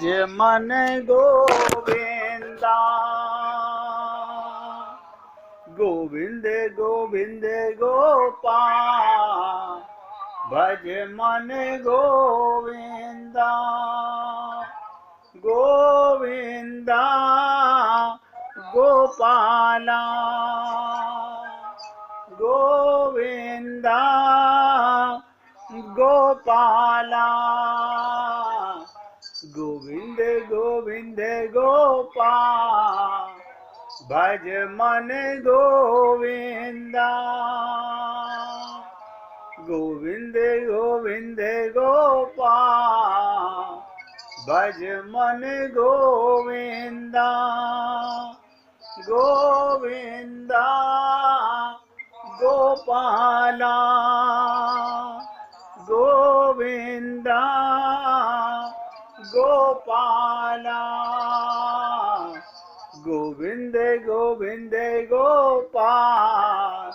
जय मन गोविंदा, गोविंद गोविंद गोपाल, भज मन गोविंदा, गोविंदा गोपाला, गोविंदा गोपाला, गोविंद गोविंद गोपाल, भज मन गोविंदा, गोविंद गोविंद गोपाल, भज मन गोविंदा, गोविंदा गोपाला, गोविंदा गोपाला, गोविंद गोविंद गोपाल,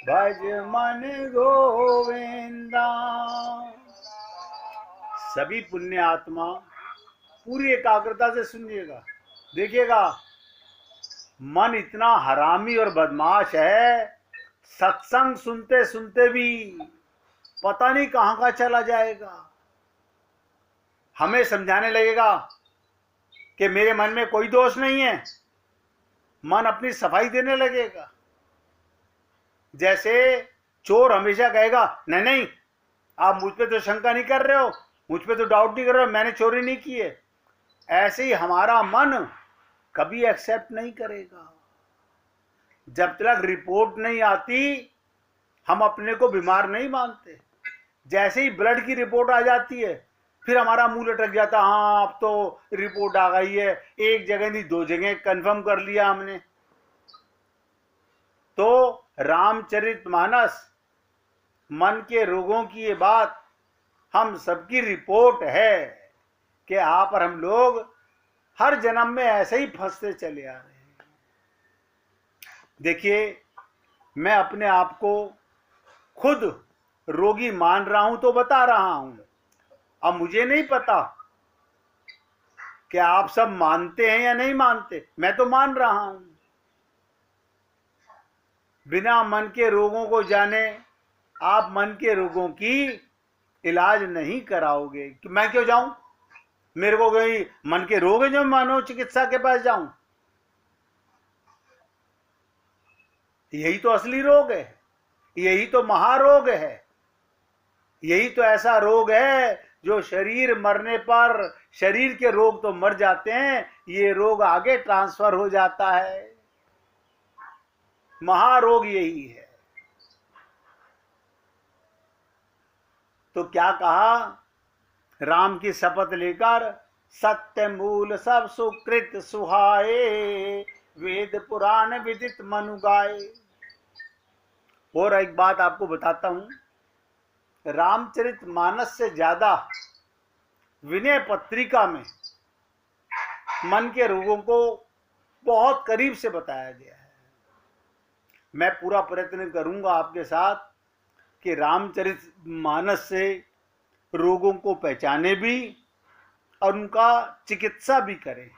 भज मन गोविंदा। सभी पुण्य आत्मा पूरी एकाग्रता से सुनिएगा, देखिएगा मन इतना हरामी और बदमाश है, सत्संग सुनते सुनते भी पता नहीं कहां का चला जाएगा। हमें समझाने लगेगा कि मेरे मन में कोई दोष नहीं है, मन अपनी सफाई देने लगेगा। जैसे चोर हमेशा कहेगा नहीं नहीं आप मुझ पे तो शंका नहीं कर रहे हो, मुझ पे तो डाउट नहीं कर रहे हो, मैंने चोरी नहीं की है। ऐसे ही हमारा मन कभी एक्सेप्ट नहीं करेगा। जब तक रिपोर्ट नहीं आती हम अपने को बीमार नहीं मानते। जैसे ही ब्लड की रिपोर्ट आ जाती है फिर हमारा मुंह लटक जाता, हाँ अब तो रिपोर्ट आ गई है, एक जगह नहीं दो जगह कंफर्म कर लिया हमने। तो रामचरितमानस मन के रोगों की ये बात हम सबकी रिपोर्ट है कि आप और हम लोग हर जन्म में ऐसे ही फंसते चले आ रहे हैं। देखिए मैं अपने आप को खुद रोगी मान रहा हूं तो बता रहा हूं। अब मुझे नहीं पता कि आप सब मानते हैं या नहीं मानते, मैं तो मान रहा हूं। बिना मन के रोगों को जाने आप मन के रोगों की इलाज नहीं कराओगे। कि मैं क्यों जाऊं, मेरे को कोई मन के रोग है जो मानव चिकित्सा के पास जाऊं? यही तो असली रोग है, यही तो महारोग है, यही तो ऐसा रोग है जो शरीर मरने पर, शरीर के रोग तो मर जाते हैं, ये रोग आगे ट्रांसफर हो जाता है। महारोग यही है। तो क्या कहा राम की शपथ लेकर, सत्य मूल सब सुकृत सुहाए, वेद पुराण विदित मनु गाए। और एक बात आपको बताता हूं, रामचरितमानस से ज्यादा विनय पत्रिका में मन के रोगों को बहुत करीब से बताया गया है। मैं पूरा प्रयत्न करूंगा आपके साथ कि रामचरितमानस से रोगों को पहचाने भी और उनका चिकित्सा भी करें।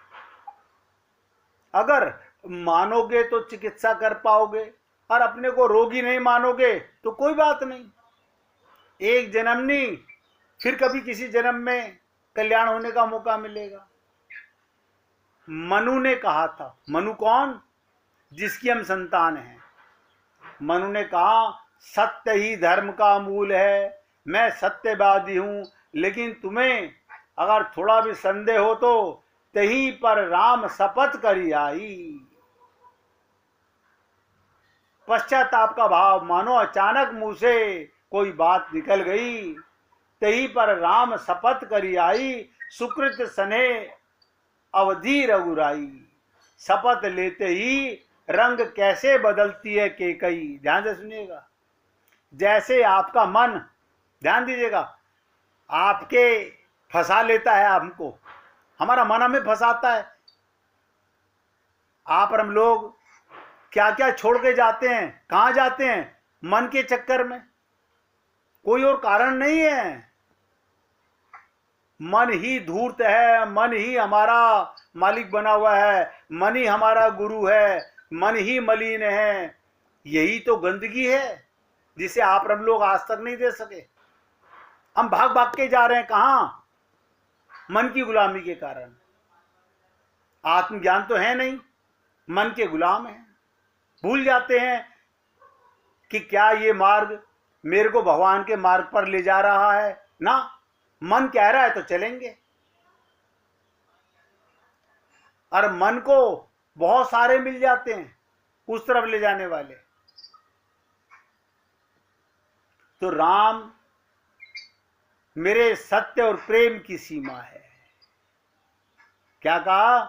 अगर मानोगे तो चिकित्सा कर पाओगे, और अपने को रोगी नहीं मानोगे तो कोई बात नहीं, एक जन्म नहीं फिर कभी किसी जन्म में कल्याण होने का मौका मिलेगा। मनु ने कहा था, मनु कौन? जिसकी हम संतान हैं। मनु ने कहा सत्य ही धर्म का मूल है, मैं सत्यवादी हूं, लेकिन तुम्हें अगर थोड़ा भी संदेह हो तो तहीं पर राम शपथ करी आई। पश्चाताप का भाव मानो अचानक मुंह से कोई बात निकल गई। तहीं पर राम शपथ करी आई, सुकृत सने अवधि रघुराई। शपथ लेते ही रंग कैसे बदलती है केकई। ध्यान से सुनिएगा। जैसे आपका मन, ध्यान दीजिएगा, आपके फंसा लेता है हमको, हमारा मन हमें फंसाता है। आप और हम लोग क्या क्या छोड़ के जाते हैं, कहां जाते हैं? मन के चक्कर में, कोई और कारण नहीं है। मन ही धूर्त है, मन ही हमारा मालिक बना हुआ है, मन ही हमारा गुरु है, मन ही मलिन है। यही तो गंदगी है जिसे आप हम लोग आज तक नहीं दे सके। हम भाग भाग के जा रहे हैं कहां? मन की गुलामी के कारण। आत्मज्ञान तो है नहीं, मन के गुलाम हैं। भूल जाते हैं कि क्या ये मार्ग मेरे को भगवान के मार्ग पर ले जा रहा है ना। मन कह रहा है तो चलेंगे, और मन को बहुत सारे मिल जाते हैं उस तरफ ले जाने वाले। तो राम मेरे सत्य और प्रेम की सीमा है। क्या कहा?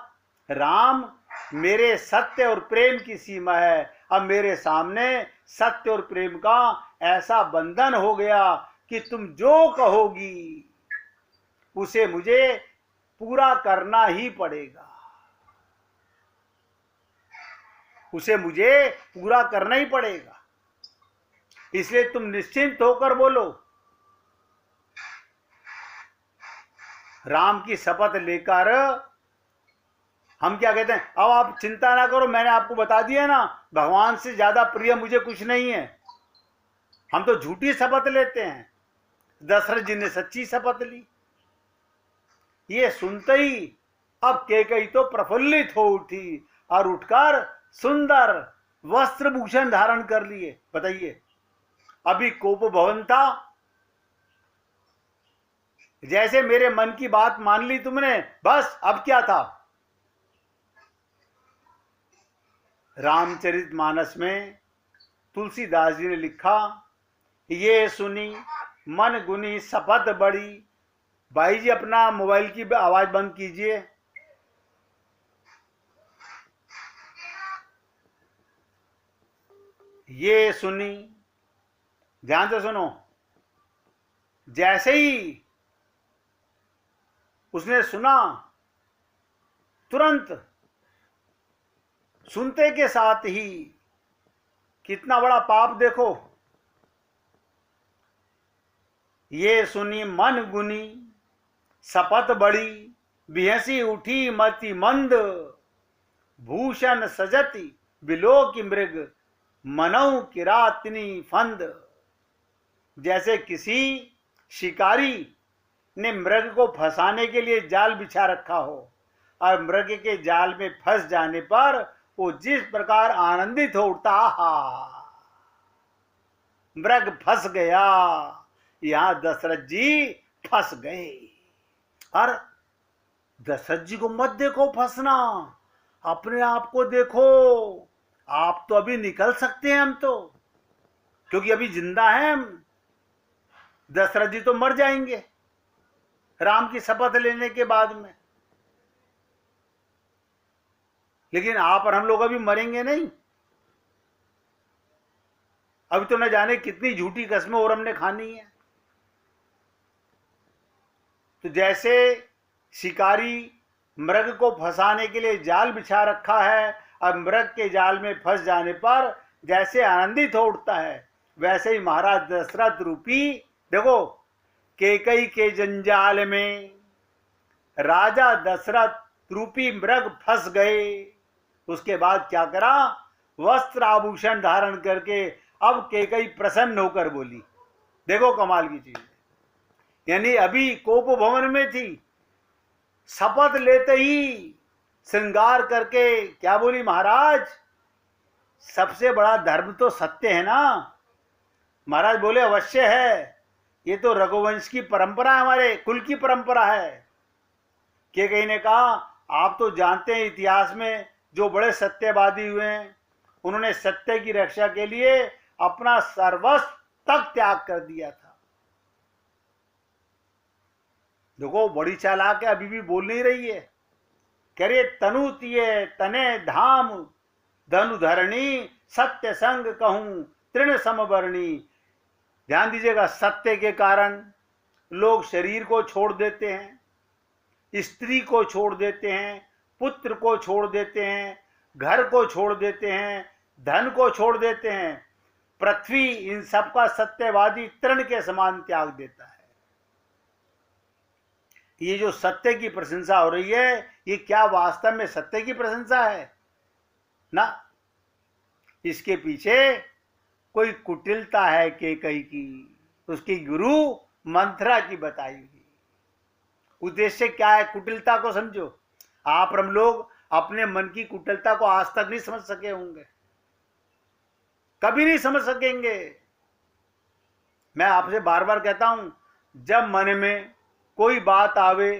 राम मेरे सत्य और प्रेम की सीमा है। अब मेरे सामने सत्य और प्रेम का ऐसा बंधन हो गया कि तुम जो कहोगी उसे मुझे पूरा करना ही पड़ेगा, उसे मुझे पूरा करना ही पड़ेगा। इसलिए तुम निश्चिंत होकर बोलो। राम की शपथ लेकर हम क्या कहते हैं? अब आप चिंता ना करो, मैंने आपको बता दिया ना, भगवान से ज्यादा प्रिय मुझे कुछ नहीं है। हम तो झूठी शपथ लेते हैं, दशरथ जी ने सच्ची शपथ ली। ये सुनते ही अब कैकेयी तो प्रफुल्लित हो उठी और उठकर सुंदर वस्त्र भूषण धारण कर लिए। बताइए, अभी कोप भवन था, जैसे मेरे मन की बात मान ली तुमने, बस अब क्या था? रामचरितमानस में तुलसीदास जी ने लिखा, ये सुनी मन गुनी शपथ बड़ी। भाई जी अपना मोबाइल की आवाज बंद कीजिए। ये सुनी, ध्यान से सुनो। जैसे ही उसने सुना, तुरंत सुनते के साथ ही कितना बड़ा पाप देखो। ये सुनी मन गुनी शपथ बड़ी, बिहसी उठी मति मंद। भूषण सजति बिलोकी मृग, मनऊ किरातनी फंद। जैसे किसी शिकारी ने मृग को फंसाने के लिए जाल बिछा रखा हो और मृग के जाल में फंस जाने पर वो जिस प्रकार आनंदित हो उठता, मृग फंस गया, यहां दशरथ जी फंस गए। और दशरथ जी को मत देखो फंसना, अपने आप को देखो। आप तो अभी निकल सकते हैं, हम तो, क्योंकि अभी जिंदा हैं हम। दशरथ जी तो मर जाएंगे राम की शपथ लेने के बाद में, लेकिन आप और हम लोग अभी मरेंगे नहीं। अभी तो न जाने कितनी झूठी कस्में और हमने खानी है। तो जैसे शिकारी मृग को फंसाने के लिए जाल बिछा रखा है और मृग के जाल में फंस जाने पर जैसे आनंदित हो उठता है, वैसे ही महाराज दशरथ रूपी, देखो, कैकेयी के जंजाल में राजा दशरथ रूपी मृग फंस गए। उसके बाद क्या करा? वस्त्र आभूषण धारण करके अब कैकेयी प्रसन्न होकर बोली। देखो कमाल की चीज, यानी अभी कोप भवन में थी, शपथ लेते ही श्रृंगार करके क्या बोली? महाराज, सबसे बड़ा धर्म तो सत्य है ना। महाराज बोले, अवश्य है, ये तो रघुवंश की परंपरा है, हमारे कुल की परंपरा है। कैकेयी ने कहा, आप तो जानते हैं इतिहास में जो बड़े सत्यवादी हुए हैं, उन्होंने सत्य की रक्षा के लिए अपना सर्वस्व तक त्याग कर दिया था। देखो बड़ी चालाक है, अभी भी बोल नहीं रही है। कह रही, तनु तिये तने धाम धनु धरणी, सत्य संग कहूं तृण समवर्णी। ध्यान दीजिएगा, सत्य के कारण लोग शरीर को छोड़ देते हैं, स्त्री को छोड़ देते हैं, पुत्र को छोड़ देते हैं, घर को छोड़ देते हैं, धन को छोड़ देते हैं। पृथ्वी इन सबका सत्यवादी तृण के समान त्याग देता है। ये जो सत्य की प्रशंसा हो रही है, ये क्या वास्तव में सत्य की प्रशंसा है? ना, इसके पीछे कोई कुटिलता है केकई की, उसकी गुरु मंथरा की बताई हुई। उद्देश्य क्या है? कुटिलता को समझो। आप हम लोग अपने मन की कुटिलता को आज तक नहीं समझ सके होंगे, कभी नहीं समझ सकेंगे। मैं आपसे बार बार कहता हूं, जब मन में कोई बात आवे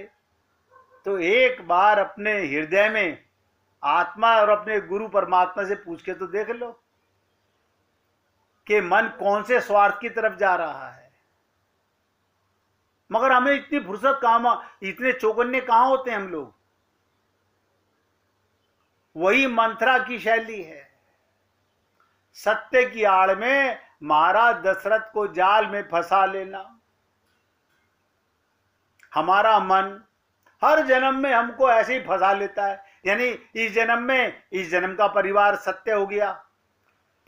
तो एक बार अपने हृदय में आत्मा और अपने गुरु परमात्मा से पूछ के तो देख लो कि मन कौन से स्वार्थ की तरफ जा रहा है। मगर हमें इतनी फुर्सत कहां, इतने चौकन्ने कहां होते हैं हम लोग। वही मंथरा की शैली है। सत्य की आड़ में महाराज दशरथ को जाल में फंसा लेना। हमारा मन हर जन्म में हमको ऐसे ही फंसा लेता है। यानी इस जन्म में इस जन्म का परिवार सत्य हो गया,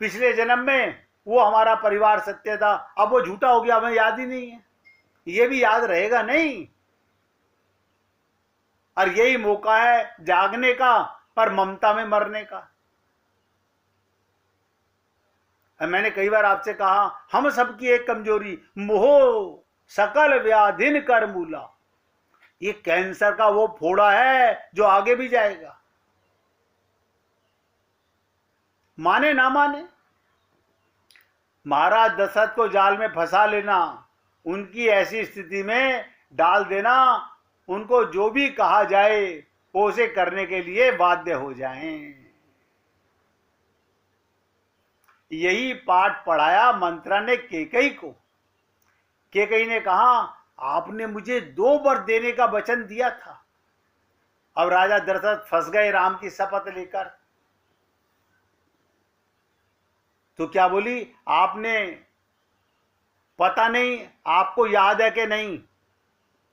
पिछले जन्म में वो हमारा परिवार सत्य था, अब वो झूठा हो गया, हमें याद ही नहीं है। ये भी याद रहेगा नहीं। और यही मौका है जागने का, पर ममता में मरने का। मैंने कई बार आपसे कहा, हम सबकी एक कमजोरी, मोह सकल व्याधिन कर मूला। ये कैंसर का वो फोड़ा है जो आगे भी जाएगा, माने ना माने। महाराज दशरथ को जाल में फंसा लेना, उनकी ऐसी स्थिति में डाल देना, उनको जो भी कहा जाए वो उसे करने के लिए बाध्य हो जाएं। यही पाठ पढ़ाया मंत्रा ने केकई को। केकई ने कहा, आपने मुझे 2 वर देने का वचन दिया था। अब राजा दशरथ फंस गए राम की शपथ लेकर। तो क्या बोली, आपने, पता नहीं आपको याद है कि नहीं।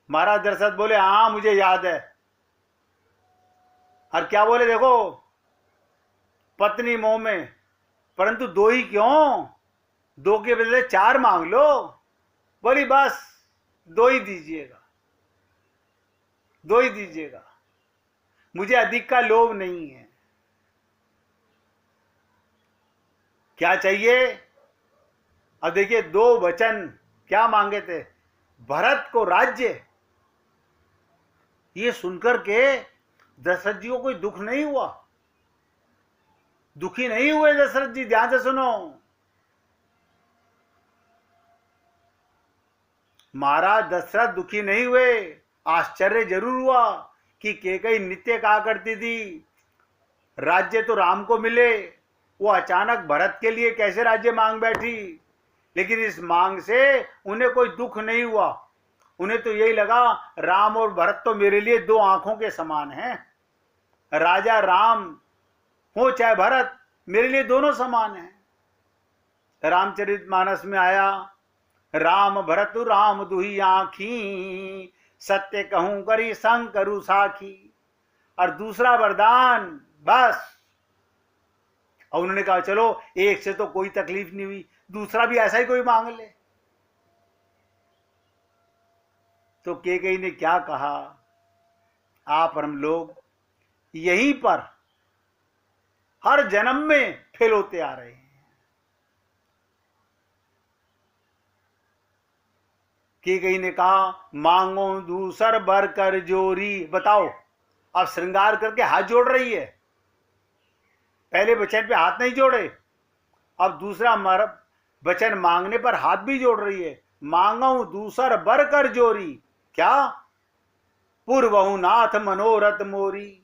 महाराज दशरथ बोले, हाँ मुझे याद है। और क्या बोले, देखो पत्नी मोह में, परंतु 2 ही क्यों, 2 के बदले 4 मांग लो। बोली बस 2 ही दीजिएगा, 2 ही दीजिएगा, मुझे अधिक का लोभ नहीं है। क्या चाहिए? अब देखिए 2 वचन क्या मांगे थे, भरत को राज्य। ये सुनकर के दशरथ जी को कोई दुख नहीं हुआ, दुखी नहीं हुए दशरथ जी। ध्यान से सुनो, महाराज दशरथ दुखी नहीं हुए। आश्चर्य जरूर हुआ कि केकई नित्य कहा करती थी राज्य तो राम को मिले, वो अचानक भरत के लिए कैसे राज्य मांग बैठी। लेकिन इस मांग से उन्हें कोई दुख नहीं हुआ। उन्हें तो यही लगा, राम और भरत तो मेरे लिए 2 आंखों के समान हैं। राजा राम हो चाहे भरत, मेरे लिए दोनों समान हैं। रामचरितमानस में आया, राम भरत राम दुही आँखी, सत्य कहूं करी संग करू साखी। और दूसरा वरदान बस। और उन्होंने कहा चलो, एक से तो कोई तकलीफ नहीं हुई, दूसरा भी ऐसा ही कोई मांग ले। तो केकई ने क्या कहा, आप और हम लोग यहीं पर हर जन्म में फेल होते आ रहे हैं। केकई ने कहा, मांगो दूसर बर कर जोरी। बताओ, अब श्रृंगार करके हाथ जोड़ रही है। पहले वचन पे हाथ नहीं जोड़े, अब दूसरा वचन मांगने पर हाथ भी जोड़ रही है। मांगो दूसर बर कर जोरी, क्या? पूर्वहु नाथ मनोरथ मोरी।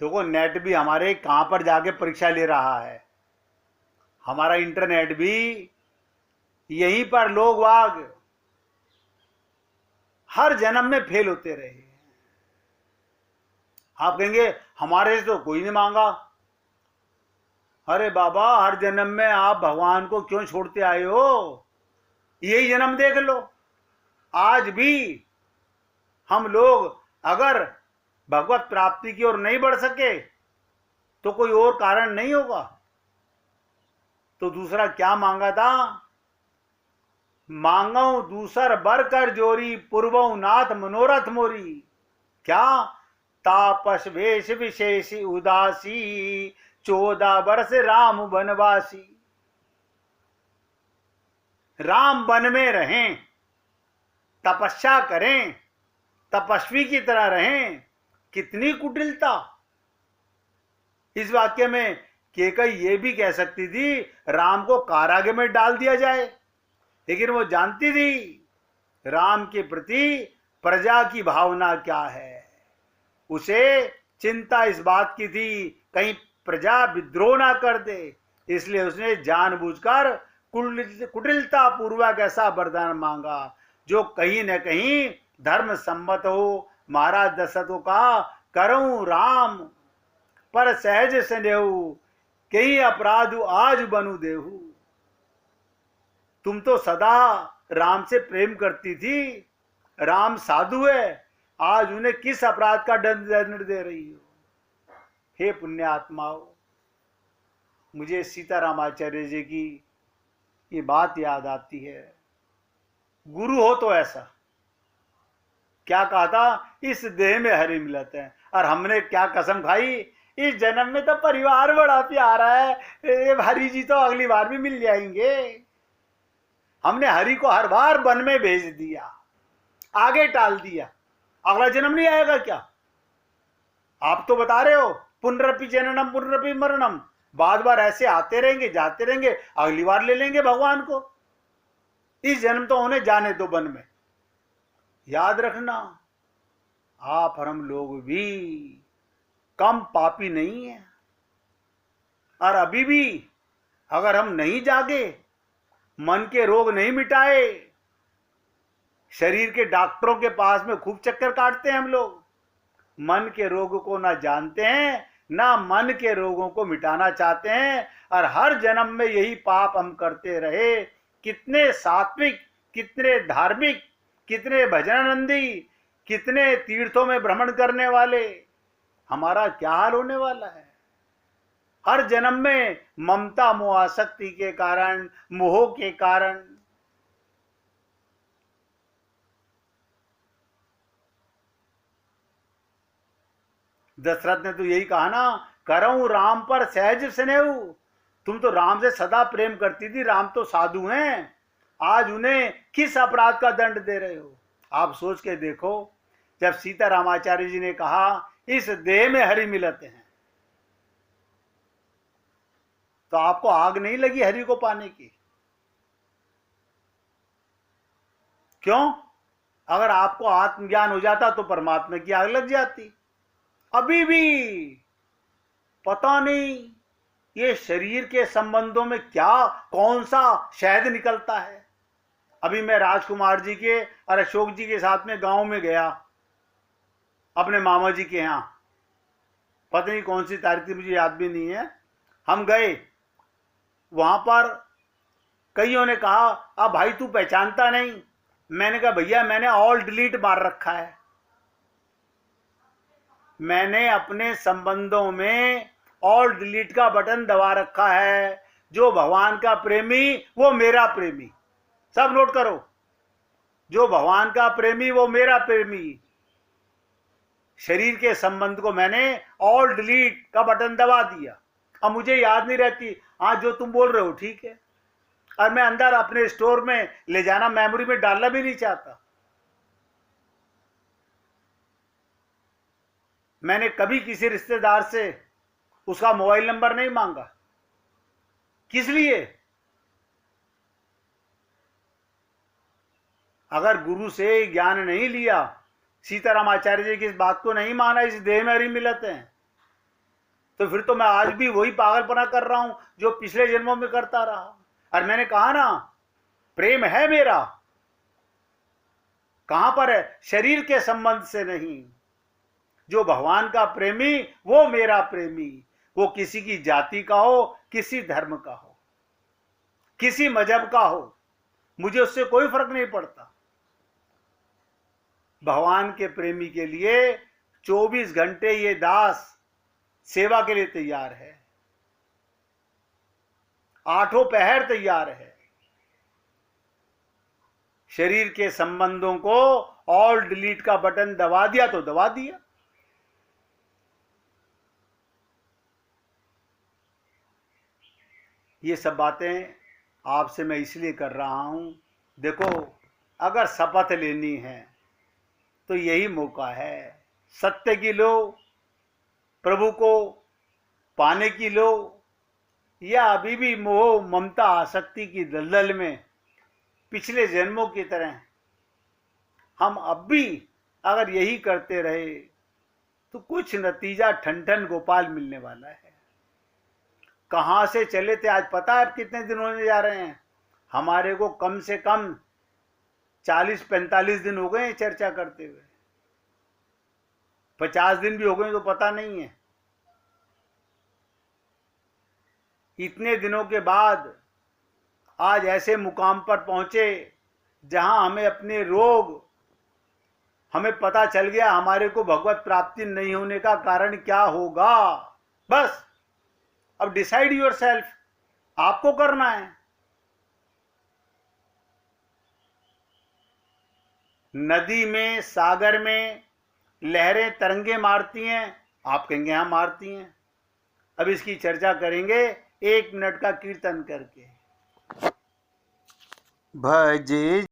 देखो, नेट भी हमारे कहां पर जाके परीक्षा ले रहा है। हमारा इंटरनेट भी यहीं पर लोग वाग हर जन्म में फेल होते रहे। आप कहेंगे हमारे से तो कोई नहीं मांगा, अरे बाबा, हर जन्म में आप भगवान को क्यों छोड़ते आए हो? यही जन्म देख लो। आज भी हम लोग अगर भगवत प्राप्ति की ओर नहीं बढ़ सके तो कोई और कारण नहीं होगा। तो दूसरा क्या मांगा था? मांगो दूसर बर कर जोरी, पूर्वो नाथ मनोरथ मोरी। क्या? तापस वेश विशेष उदासी, 14 वर्ष राम वनवासी। राम वन में रहें, तपस्या करें, तपस्वी की तरह रहें। कितनी कुटिलता! इस वाक्य में केकई ये भी कह सकती थी राम को कारागृह में डाल दिया जाए, लेकिन वो जानती थी राम के प्रति प्रजा की भावना क्या है। उसे चिंता इस बात की थी कहीं प्रजा विद्रोह ना कर दे, इसलिए उसने जानबूझकर कुटिलता पूर्वक ऐसा वरदान मांगा जो कहीं न कहीं धर्म सम्मत हो। महाराज दशरथ का करऊं राम पर सहज स्नेहु, कई अपराध आज बनू देहु। तुम तो सदा राम से प्रेम करती थी, राम साधु है, आज उन्हें किस अपराध का दंड दे रही हो? हे पुण्यात्माओं, मुझे सीतारामाचार्य जी की ये बात याद आती है। गुरु हो तो ऐसा क्या कहा था? इस देह में हरि मिलत है। और हमने क्या कसम खाई? इस जन्म में तो परिवार बड़ा प्यारा है, हरि जी तो अगली बार भी मिल जाएंगे। हमने हरि को हर बार वन में भेज दिया, आगे टाल दिया। अगला जन्म नहीं आएगा क्या? आप तो बता रहे हो पुनरपि जननम पुनरपि मरणम, बार बार ऐसे आते रहेंगे जाते रहेंगे, अगली बार ले लेंगे भगवान को। इस जन्म तो उन्हें जाने दो वन में। याद रखना, आप और हम लोग भी कम पापी नहीं है। और अभी भी अगर हम नहीं जागे, मन के रोग नहीं मिटाए, शरीर के डॉक्टरों के पास में खूब चक्कर काटते हैं हम लोग, मन के रोग को ना जानते हैं ना मन के रोगों को मिटाना चाहते हैं, और हर जन्म में यही पाप हम करते रहे। कितने सात्विक, कितने धार्मिक, कितने भजनानंदी, कितने तीर्थों में भ्रमण करने वाले, हमारा क्या हाल होने वाला है? हर जन्म में ममता मोहासक्ति के कारण, मोह के कारण दशरथ ने तो यही कहा ना, करऊं राम पर सहज स्नेहु। तुम तो राम से सदा प्रेम करती थी, राम तो साधु हैं, आज उन्हें किस अपराध का दंड दे रहे हो? आप सोच के देखो, जब सीता रामाचार्य जी ने कहा इस देह में हरि मिलते हैं, तो आपको आग नहीं लगी हरि को पाने की? क्यों? अगर आपको आत्मज्ञान हो जाता तो परमात्मा की आग लग जाती। अभी भी पता नहीं ये शरीर के संबंधों में क्या कौन सा शहद निकलता है। अभी मैं राजकुमार जी के और अशोक जी के साथ में गांव में गया, अपने मामा जी के यहाँ, पता नहीं कौन सी तारीख थी, मुझे याद भी नहीं है। हम गए, वहां पर कईयों ने कहा अब भाई तू पहचानता नहीं। मैंने कहा भैया मैंने ऑल डिलीट मार रखा है, मैंने अपने संबंधों में ऑल डिलीट का बटन दबा रखा है। जो भगवान का प्रेमी वो मेरा प्रेमी, सब नोट करो, जो भगवान का प्रेमी वो मेरा प्रेमी। शरीर के संबंध को मैंने ऑल डिलीट का बटन दबा दिया। अब मुझे याद नहीं रहती, आज जो तुम बोल रहे हो ठीक है, और मैं अंदर अपने स्टोर में ले जाना, मेमोरी में डालना भी नहीं चाहता। मैंने कभी किसी रिश्तेदार से उसका मोबाइल नंबर नहीं मांगा। किस लिए? अगर गुरु से ज्ञान नहीं लिया, सीताराम आचार्य जी की इस बात को नहीं माना, इस देह में हरि मिलत हैं, तो फिर तो मैं आज भी वही पागलपना कर रहा हूं जो पिछले जन्मों में करता रहा। और मैंने कहा ना, प्रेम है मेरा, कहां पर है? शरीर के संबंध से नहीं। जो भगवान का प्रेमी वो मेरा प्रेमी, वो किसी की जाति का हो, किसी धर्म का हो, किसी मजहब का हो, मुझे उससे कोई फर्क नहीं पड़ता। भगवान के प्रेमी के लिए 24 घंटे ये दास सेवा के लिए तैयार है, आठों पहर तैयार है। शरीर के संबंधों को ऑल डिलीट का बटन दबा दिया तो दबा दिया। ये सब बातें आपसे मैं इसलिए कर रहा हूं, देखो अगर शपथ लेनी है तो यही मौका है। सत्य की लो, प्रभु को पाने की लो, या अभी भी मोह ममता आसक्ति की दलदल में पिछले जन्मों की तरह हम अब भी अगर यही करते रहे तो कुछ नतीजा ठन गोपाल मिलने वाला है। कहां से चले थे आज पता है अब कितने दिन होने जा रहे हैं? हमारे को कम से कम 40-45 दिन हो गए चर्चा करते हुए, 50 दिन भी हो गए तो पता नहीं है। इतने दिनों के बाद आज ऐसे मुकाम पर पहुंचे जहां हमें अपने रोग, हमें पता चल गया हमारे को भगवत प्राप्ति नहीं होने का कारण क्या होगा। बस अब डिसाइड योर सेल्फ, आपको करना है। नदी में, सागर में लहरें तरंगे मारती हैं, आप कहेंगे हाँ मारती हैं। अब इसकी चर्चा करेंगे 1 मिनट का कीर्तन करके। भजे